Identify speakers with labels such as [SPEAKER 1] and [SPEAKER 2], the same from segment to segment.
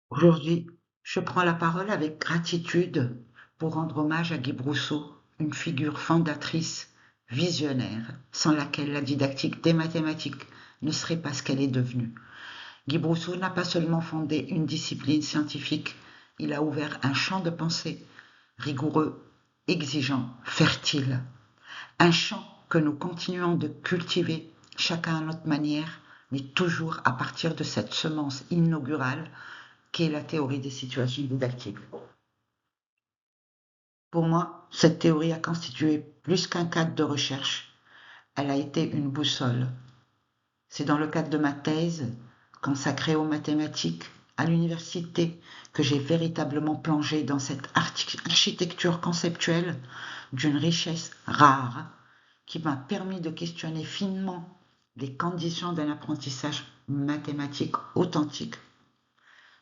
[SPEAKER 1] Aujourd'hui, je prends la parole avec gratitude pour rendre hommage à Guy Brousseau, une figure fondatrice, visionnaire, sans laquelle la didactique des mathématiques ne serait pas ce qu'elle est devenue. Guy Brousseau n'a pas seulement fondé une discipline scientifique, il a ouvert un champ de pensée rigoureux, exigeant, fertile. Un champ que nous continuons de cultiver, chacun à notre manière, mais toujours à partir de cette semence inaugurale qu'est la théorie des situations didactiques. Pour moi, cette théorie a constitué plus qu'un cadre de recherche, elle a été une boussole. C'est dans le cadre de ma thèse, consacrée aux mathématiques, à l'université, que j'ai véritablement plongé dans cette architecture conceptuelle d'une richesse rare, qui m'a permis de questionner finement les conditions d'un apprentissage mathématique authentique.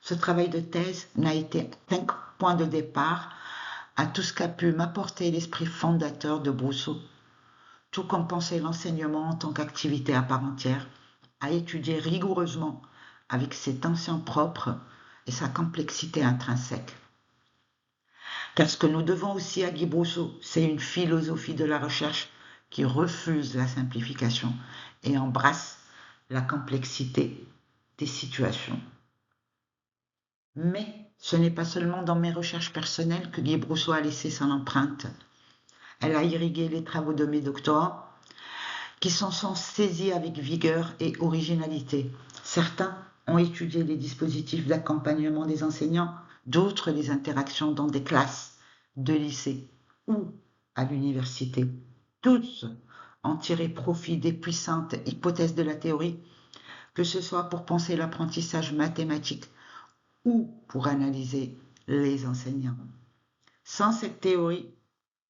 [SPEAKER 1] Ce travail de thèse n'a été qu'un point de départ à tout ce qu'a pu m'apporter l'esprit fondateur de Brousseau, tout comme penser l'enseignement en tant qu'activité à part entière, à étudier rigoureusement avec ses tensions propres et sa complexité intrinsèque. Car ce que nous devons aussi à Guy Brousseau, c'est une philosophie de la recherche qui refuse la simplification et embrasse la complexité des situations. Mais ce n'est pas seulement dans mes recherches personnelles que Guy Brousseau a laissé son empreinte. Elle a irrigué les travaux de mes doctorants, qui s'en sont saisis avec vigueur et originalité. Certains ont étudié les dispositifs d'accompagnement des enseignants, d'autres les interactions dans des classes de lycée ou à l'université. Tous ont tiré profit des puissantes hypothèses de la théorie, que ce soit pour penser l'apprentissage mathématique ou pour analyser les enseignants. Sans cette théorie,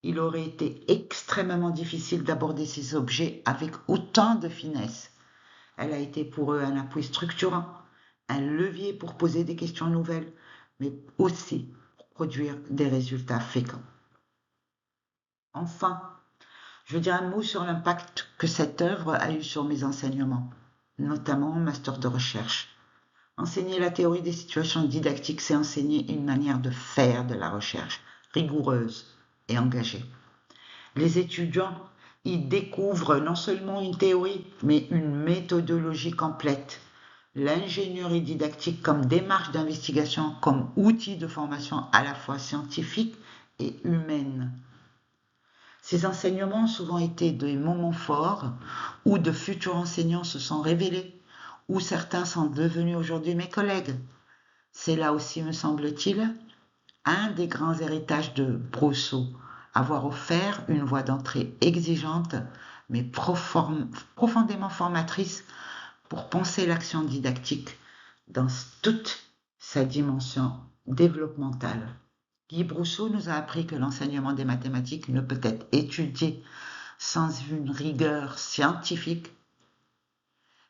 [SPEAKER 1] il aurait été extrêmement difficile d'aborder ces objets avec autant de finesse. Elle a été pour eux un appui structurant, un levier pour poser des questions nouvelles, mais aussi pour produire des résultats féconds. Enfin, je veux dire un mot sur l'impact que cette œuvre a eu sur mes enseignements, notamment en master de recherche. Enseigner la théorie des situations didactiques, c'est enseigner une manière de faire de la recherche, rigoureuse et engagée. Les étudiants y découvrent non seulement une théorie, mais une méthodologie complète. L'ingénierie didactique comme démarche d'investigation, comme outil de formation à la fois scientifique et humaine. Ces enseignements ont souvent été des moments forts où de futurs enseignants se sont révélés, où certains sont devenus aujourd'hui mes collègues. C'est là aussi, me semble-t-il, un des grands héritages de Brousseau, avoir offert une voie d'entrée exigeante, mais profondément formatrice pour penser l'action didactique dans toute sa dimension développementale. Guy Brousseau nous a appris que l'enseignement des mathématiques ne peut être étudié sans une rigueur scientifique,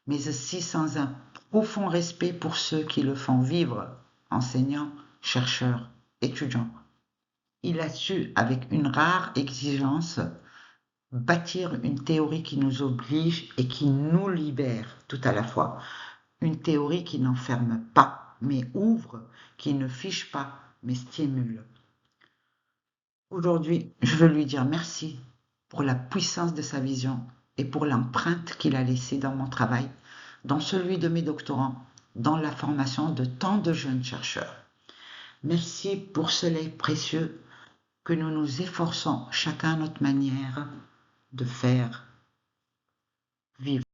[SPEAKER 1] mais aussi sans un profond respect pour ceux qui le font vivre, enseignants, chercheurs, étudiants. Il a su, avec une rare exigence, bâtir une théorie qui nous oblige et qui nous libère tout à la fois. Une théorie qui n'enferme pas, mais ouvre, qui ne fiche pas, mais stimule. Aujourd'hui, je veux lui dire merci pour la puissance de sa vision et pour l'empreinte qu'il a laissée dans mon travail, dans celui de mes doctorants, dans la formation de tant de jeunes chercheurs. Merci pour ce lait précieux que nous nous efforçons chacun à notre manière de faire vivre.